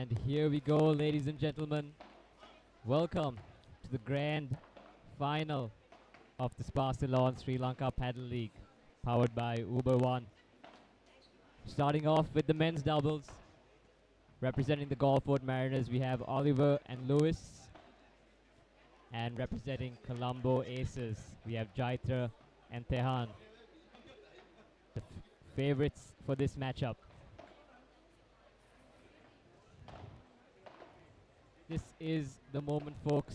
And here we go, ladies and gentlemen. Welcome to the grand final of the Spa Ceylon Sri Lanka Paddle League, powered by Uber One. Starting off with the men's doubles, representing the Gulfport Mariners, we have Oliver and Lewis. And representing Colombo Aces, we have Jaitra and Tehan, the favorites for this matchup. This is the moment, folks.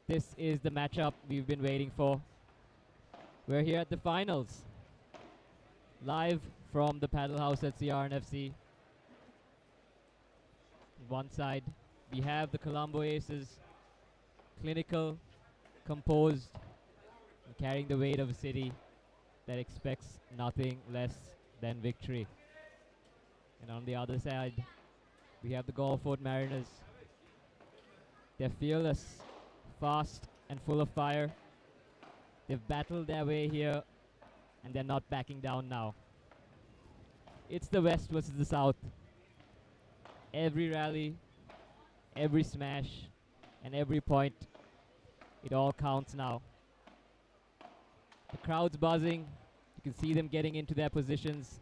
This is the matchup we've been waiting for. We're here at the finals, live from the paddle house at CRNFC. On one side, we have the Colombo Aces, clinical, composed, and carrying the weight of a city that expects nothing less than victory. And on the other side, we have the Gulfport Mariners. They're fearless, fast, and full of fire. They've battled their way here, and they're not backing down now. It's the West versus the South. Every rally, every smash, and every point, it all counts now. The crowd's buzzing. You can see them getting into their positions,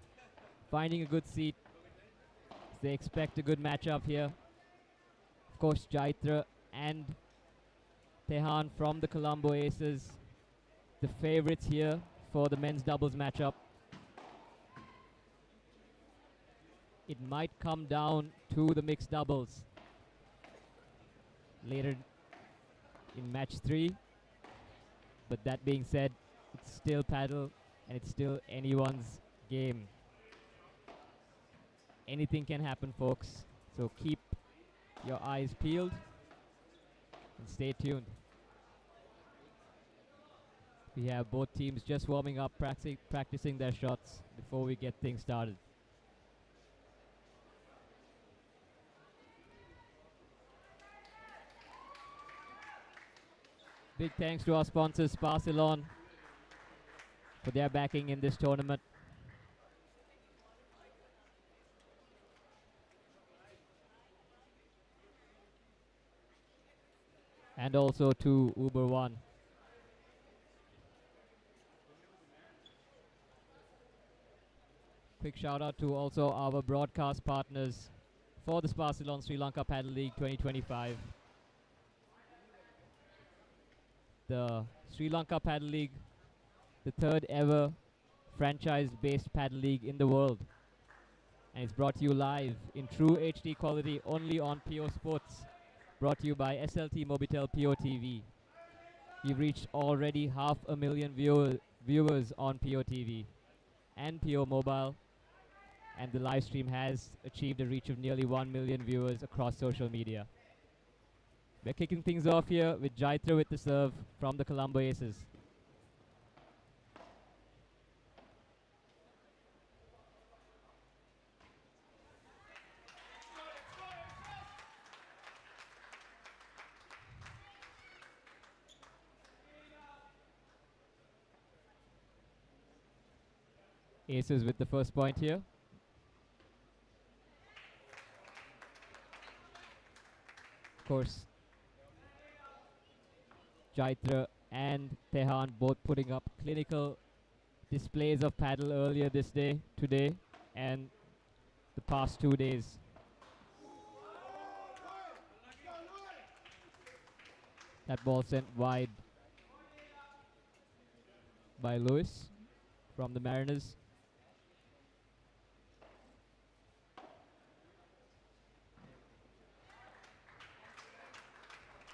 finding a good seat. They expect a good matchup here. Of course, Jaitra and Tehan from the Colombo Aces, the favorites here for the men's doubles matchup. It might come down to the mixed doubles later in match 3. But that being said, it's still paddle and it's still anyone's game. Anything can happen, folks. So keep your eyes peeled and stay tuned. We have both teams just warming up, practicing their shots before we get things started. Big thanks to our sponsors, Spa Ceylon, for their backing in this tournament. And also to Uber One. Quick shout out to also our broadcast partners for the Spa Ceylon Sri Lanka Paddle League 2025. The Sri Lanka Paddle League, the third ever franchise-based paddle league in the world. And it's brought to you live in true HD quality only on PO Sports. Brought to you by SLT Mobitel PO TV. We've reached already 500,000 viewers on PO TV and PO Mobile. And the live stream has achieved a reach of nearly 1 million viewers across social media. We're kicking things off here with Jaitra with the serve from the Colombo Aces. Aces with the first point here. Of course, Jaitra and Tehan both putting up clinical displays of paddle earlier today, and the past 2 days. That ball sent wide by Lewis from the Mariners.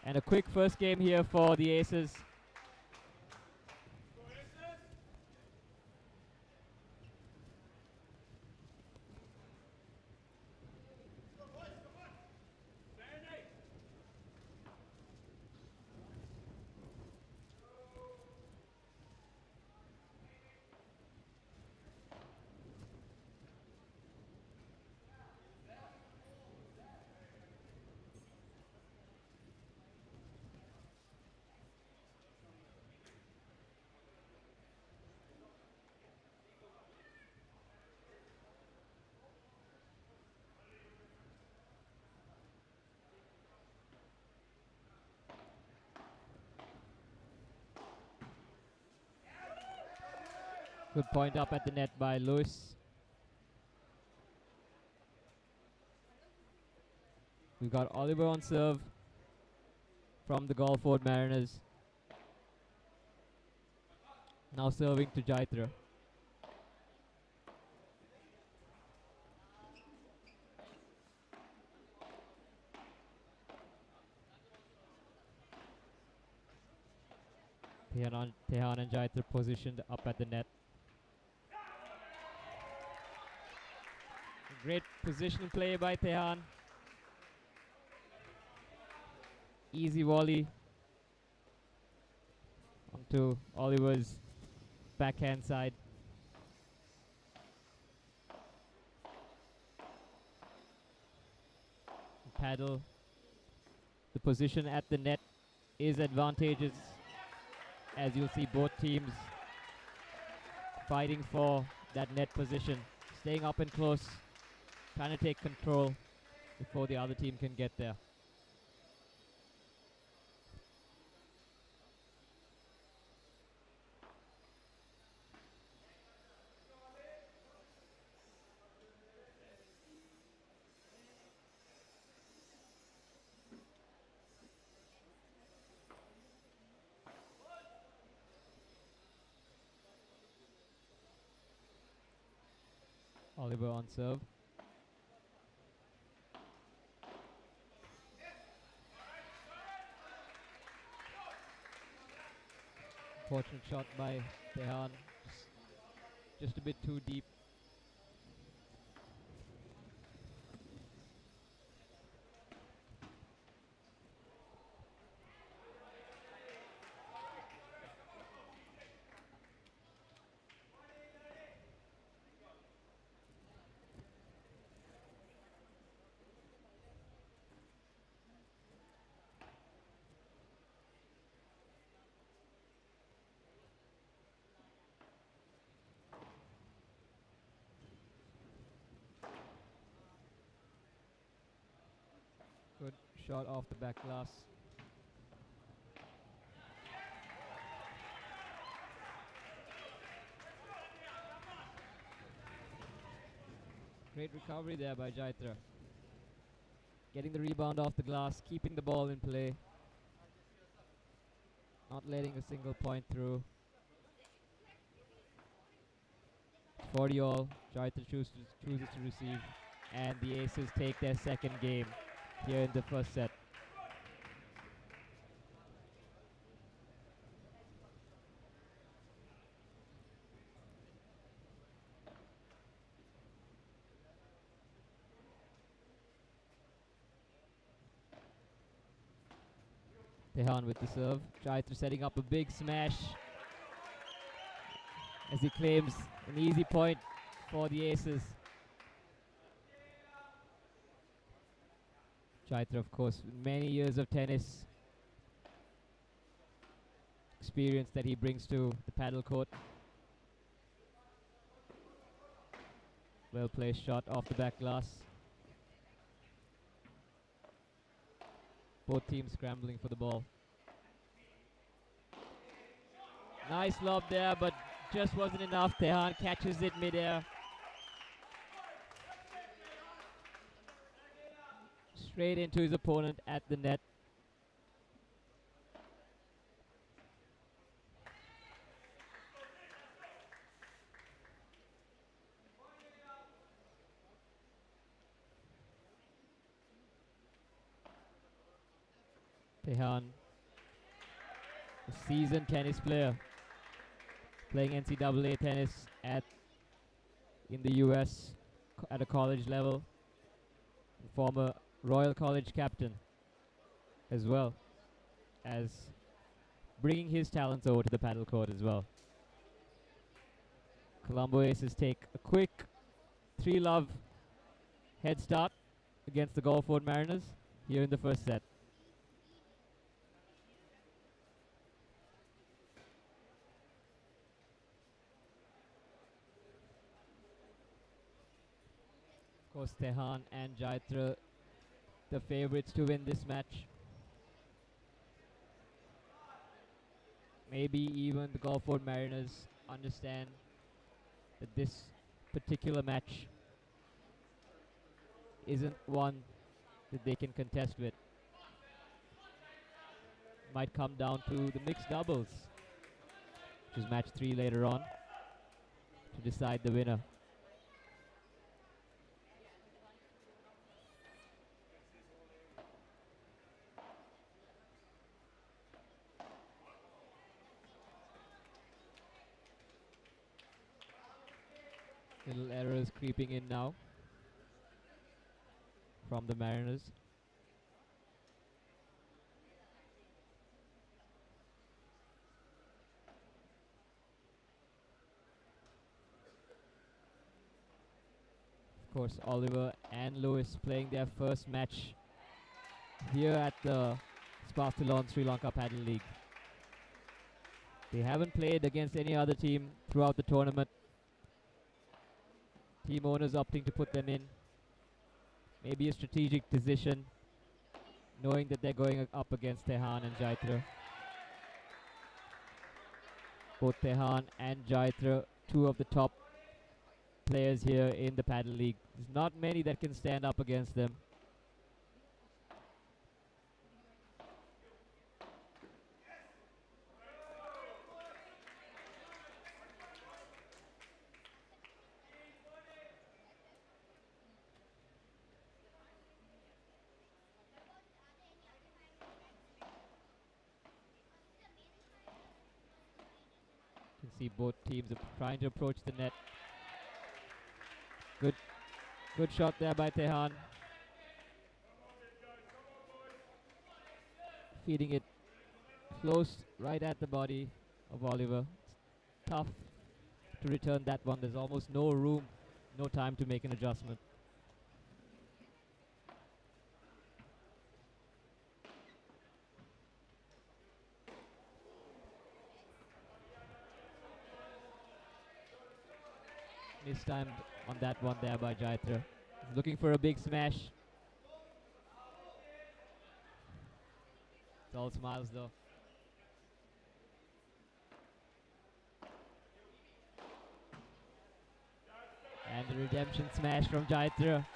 And a quick first game here for the Aces. Good point up at the net by Lewis. We've got Oliver on serve from the Galford Mariners. Now serving to Jaitra. Tehan and Jaitra positioned up at the net. Great positional play by Tehan. Easy volley onto Oliver's backhand side. Paddle. The position at the net is advantageous, as you'll see both teams fighting for that net position, staying up and close, trying to take control before the other team can get there. Oliver on serve. Fortunate shot by Tehan. Just a bit too deep. Good shot off the back glass. Great recovery there by Jaitra. Getting the rebound off the glass, keeping the ball in play. Not letting a single point through. 40 all. Jaitra chooses to receive. And the Aces take their second game here in the first set. Tehan with the serve. Jaitra setting up a big smash as he claims an easy point for the Aces. Jaitra, of course, with many years of tennis experience that he brings to the paddle court. Well placed shot off the back glass. Both teams scrambling for the ball. Nice lob there, but just wasn't enough. Tehan catches it midair. Straight into his opponent at the net. Tehan, a seasoned tennis player, playing NCAA tennis in the US at a college level. Former Royal College captain, as well as bringing his talents over to the paddle court as well. Colombo Aces take a quick 3-love head start against the Galford Mariners here in the first set. Of course, Tehan and Jaitra, the favorites to win this match. Maybe even the Galford Mariners understand that this particular match isn't one that they can contest with. Might come down to the mixed doubles, which is match 3 later on, to decide the winner. Little errors creeping in now from the Mariners. Of course, Oliver and Lewis playing their first match here at the Spartalon Sri Lanka Paddle League. They haven't played against any other team throughout the tournament. Team owners opting to put them in. Maybe a strategic decision, knowing that they're going up against Tehan and Jaitra. Both Tehan and Jaitra, two of the top players here in the Paddle League. There's not many that can stand up against them. You can see both teams are trying to approach the net. Good shot there by Tehan. Feeding it close right at the body of Oliver. It's tough to return that one. There's almost no room, no time to make an adjustment. Mistimed on that one there by Jaitra. Looking for a big smash. It's all smiles though. And the redemption smash from Jaitra.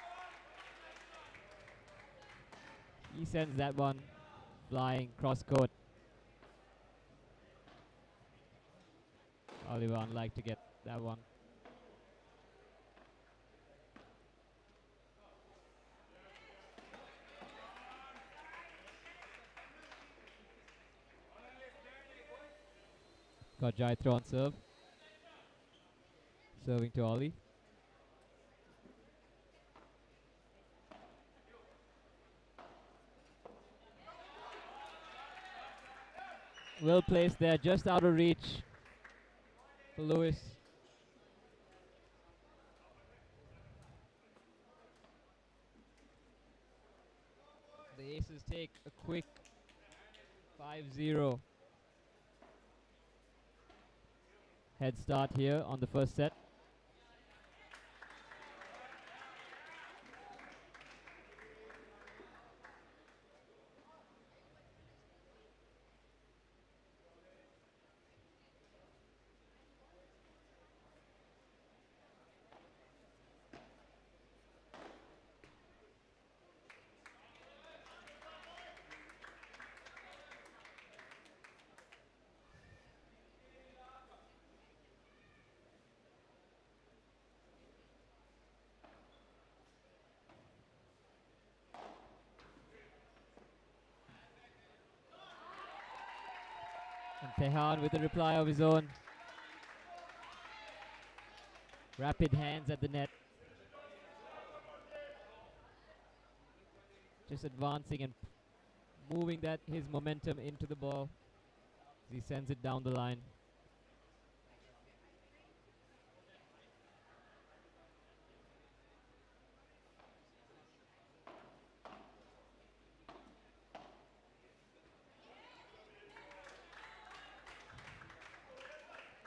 He sends that one flying cross court. Oliver unlike to get that one. Got Jaitra on serve. Serving to Ollie. Well placed there, just out of reach for Lewis. The Aces take a quick 5-0 head start here on the first set. And Tehan with a reply of his own. Rapid hands at the net. Just advancing and moving that his momentum into the ball as he sends it down the line.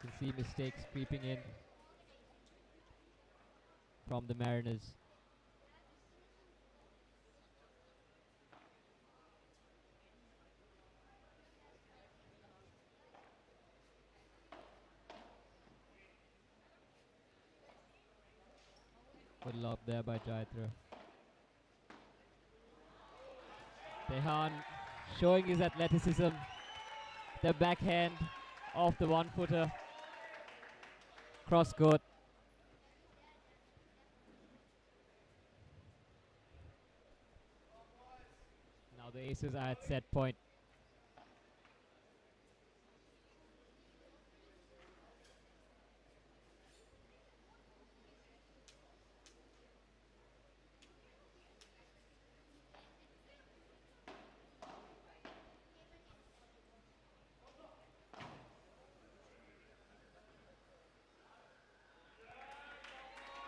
You can see mistakes creeping in from the Mariners. Good lob there by Jaitra. Tehan showing his athleticism. The backhand off the one-footer. Cross court. Now the Aces are at set point.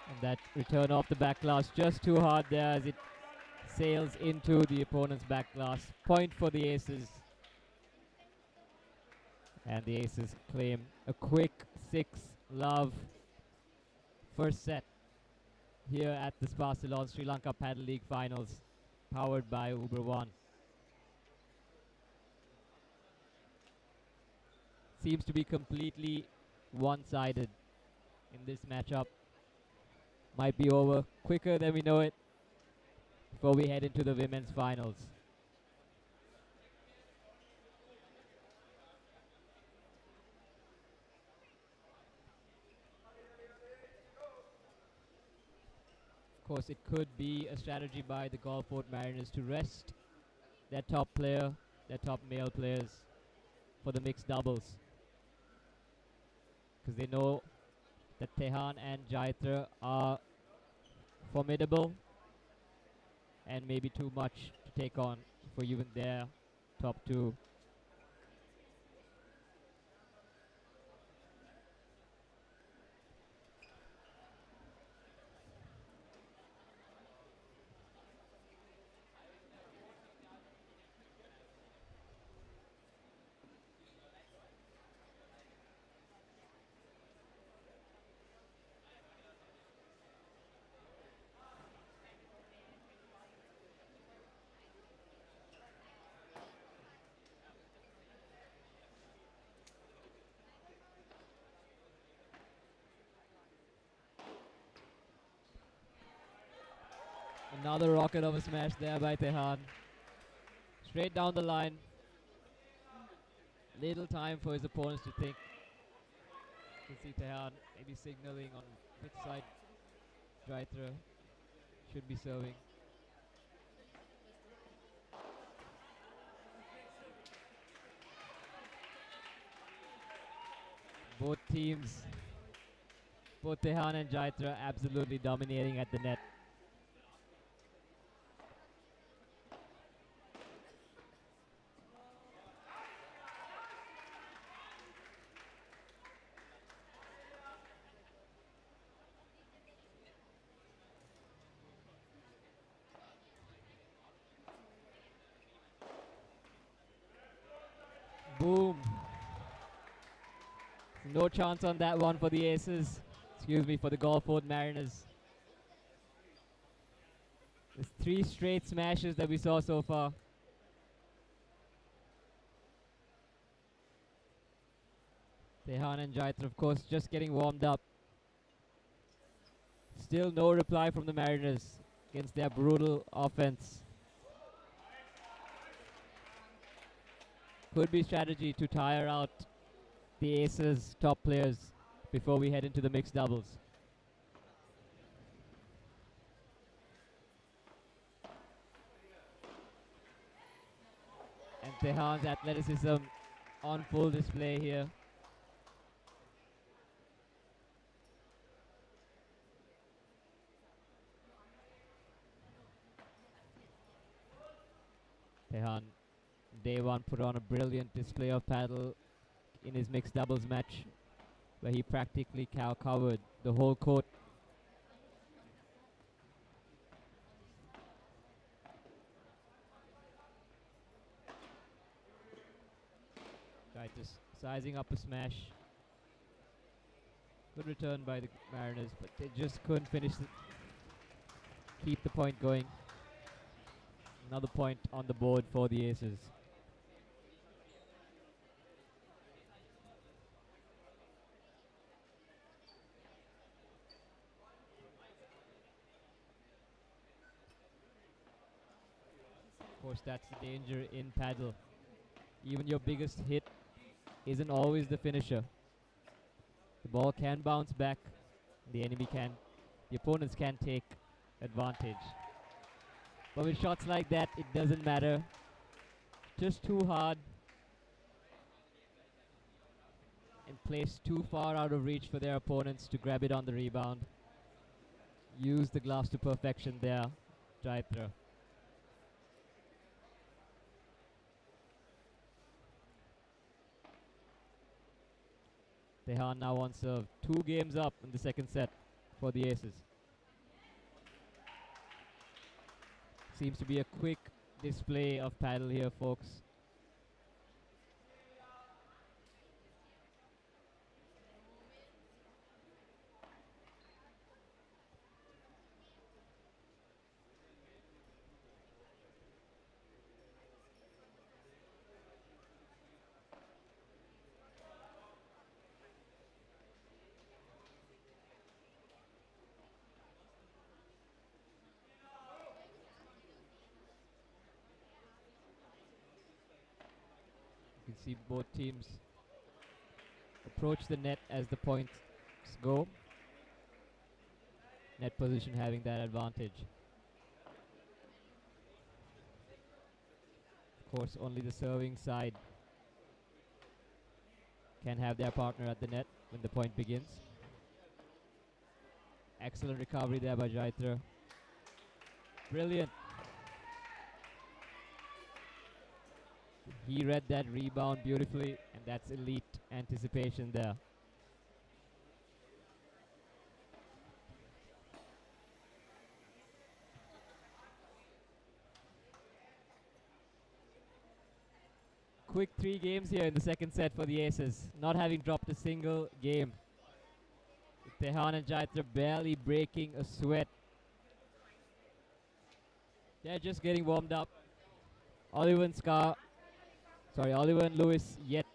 And that return off the back glass just too hard there as it sails into the opponent's back glass. Point for the Aces. And the Aces claim a quick 6-love first set here at the Spa Ceylon Sri Lanka Paddle League Finals, powered by Uber One. Seems to be completely one-sided in this matchup. Might be over quicker than we know it before we head into the women's finals. Of course, it could be a strategy by the Gulfport Mariners to rest their top player, their top male players for the mixed doubles. Because they know that Tehan and Jaitra are formidable and maybe too much to take on for even their top two. Another rocket of a smash there by Tehan. Straight down the line. Little time for his opponents to think. You can see Tehan maybe signaling on which side Jaitra should be serving. Both teams, both Tehan and Jaitra, absolutely dominating at the net. Boom. No chance on that one for the Aces. Excuse me, for the Gulfport Mariners. There's 3 straight smashes that we saw so far. Tehan and Jaitra, of course, just getting warmed up. Still no reply from the Mariners against their brutal offense. Could be strategy to tire out the Aces' top players before we head into the mixed doubles. And Tehan's athleticism on full display here. Tehan, day one, put on a brilliant display of paddle in his mixed doubles match, where he practically covered the whole court. Right, just sizing up a smash. Good return by the Mariners, but they just couldn't finish it. Keep the point going. Another point on the board for the Aces. course, that's the danger in paddle. Even your biggest hit isn't always the finisher. The ball can bounce back. The opponents can take advantage. But with shots like that, it doesn't matter. Just too hard and placed too far out of reach for their opponents to grab it on the rebound. Use the glass to perfection there, Jaitra. Tehan now on serve. 2 games up in the second set for the Aces. Seems to be a quick display of paddle here, folks. You can see both teams approach the net as the points go. Net position having that advantage. Of course, only the serving side can have their partner at the net when the point begins. Excellent recovery there by Jaitra. Brilliant. He read that rebound beautifully, and that's elite anticipation there. Quick 3 games here in the second set for the Aces, not having dropped a single game. Tehan and Jaitra barely breaking a sweat. They're just getting warmed up. Oliver and Lewis yet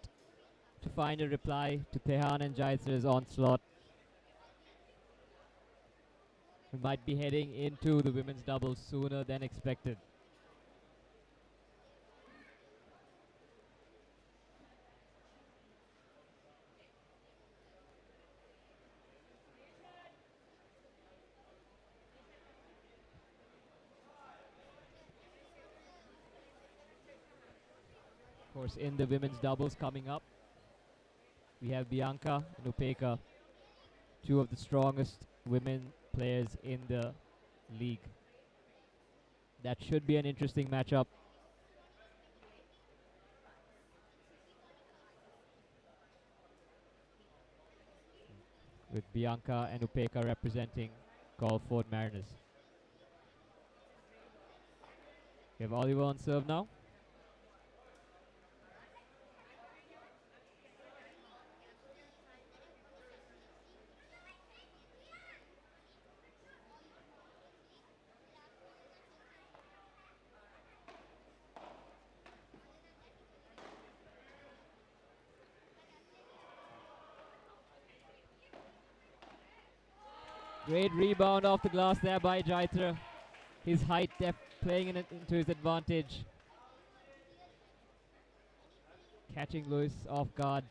to find a reply to Tehan and Jaitra's onslaught. We might be heading into the women's doubles sooner than expected. Of course, in the women's doubles coming up, we have Bianca and Upeka, 2 of the strongest women players in the league. That should be an interesting matchup. With Bianca and Upeka representing Galford Mariners. We have Oliver on serve now. Great rebound off the glass there by Jaitra. His height depth playing into his advantage. Catching Lewis off guard.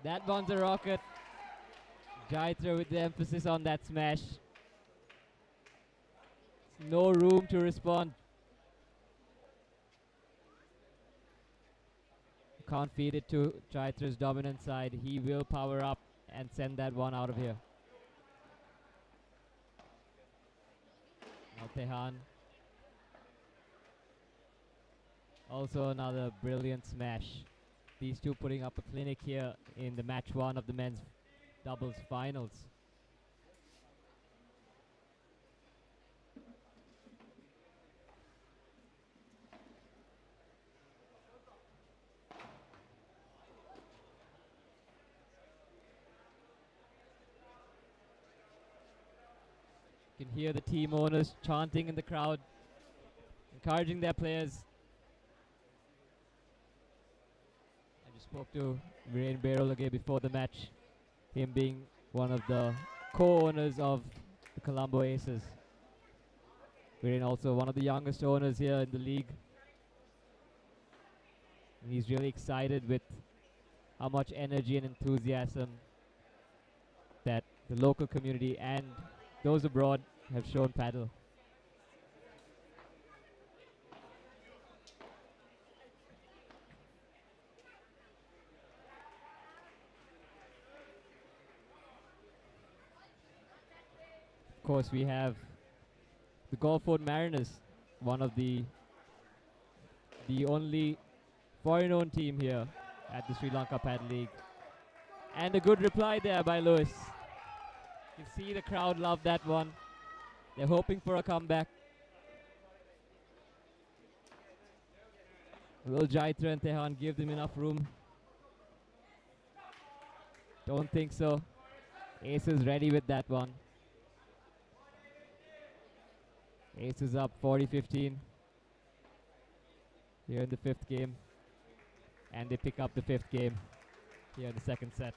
That one's a rocket. Jaitra with the emphasis on that smash. No room to respond. Can't feed it to Jaitra's dominant side. He will power up and send that one out of here. Now Tehan. Also another brilliant smash. These two putting up a clinic here in the match one of the men's doubles finals. You can hear the team owners chanting in the crowd, encouraging their players. I just spoke to Viren Berolage before the match, him being one of the co-owners of the Colombo Aces. Viren also one of the youngest owners here in the league. And he's really excited with how much energy and enthusiasm that the local community and those abroad have shown paddle. Of course, we have the Gulfport Mariners, one of the only foreign-owned team here at the Sri Lanka Paddle League. And a good reply there by Lewis. You can see the crowd love that one. They're hoping for a comeback. Will Jaitra and Tehan give them enough room? Don't think so. Ace is ready with that one. Ace is up 40-15 here in the fifth game. And they pick up the fifth game here in the second set.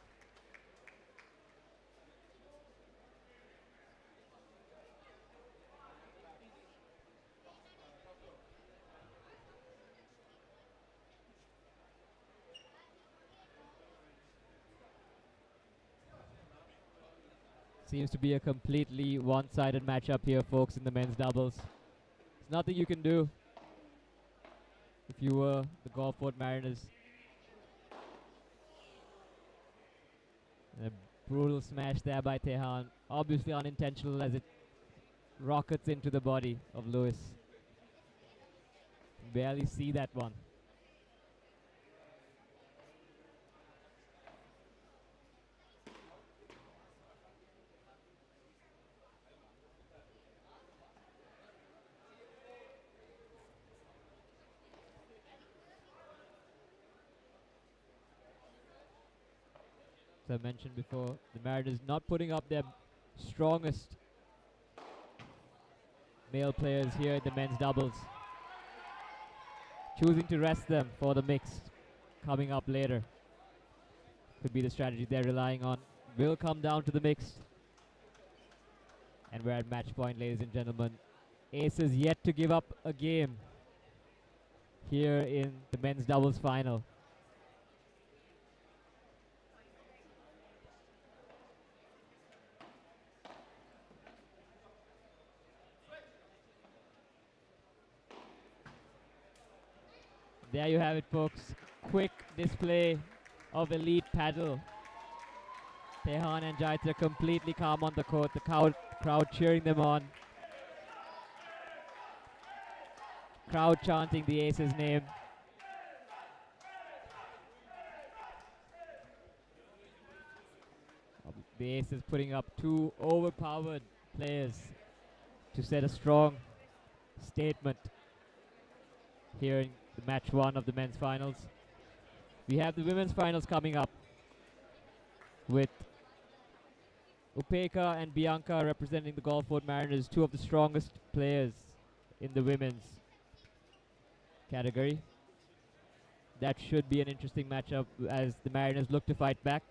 Seems to be a completely one-sided matchup here, folks, in the men's doubles. There's nothing you can do if you were the Gulfport Mariners. And a brutal smash there by Tehan. Obviously unintentional as it rockets into the body of Lewis. Barely see that one. As I mentioned before, the Mariners not putting up their strongest male players here in the men's doubles. Choosing to rest them for the mixed coming up later. Could be the strategy they're relying on. Will come down to the mixed. And we're at match point, ladies and gentlemen. Ace is yet to give up a game here in the men's doubles final. There you have it, folks. Quick display of elite paddle. Tehan and Jaitra completely calm on the court. The crowd cheering them on. Crowd chanting the Ace's name. The Ace is putting up two overpowered players to set a strong statement here in the match one of the men's finals. We have the women's finals coming up with Upeka and Bianca representing the Gulfport Mariners, two of the strongest players in the women's category. That should be an interesting matchup as the Mariners look to fight back.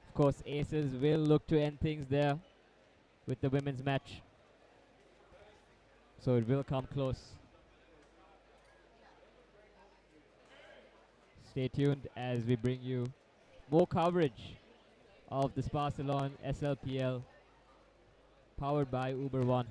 Of course, Aces will look to end things there with the women's match. So it will come close. Stay tuned as we bring you more coverage of the Spa Salon SLPL powered by Uber One.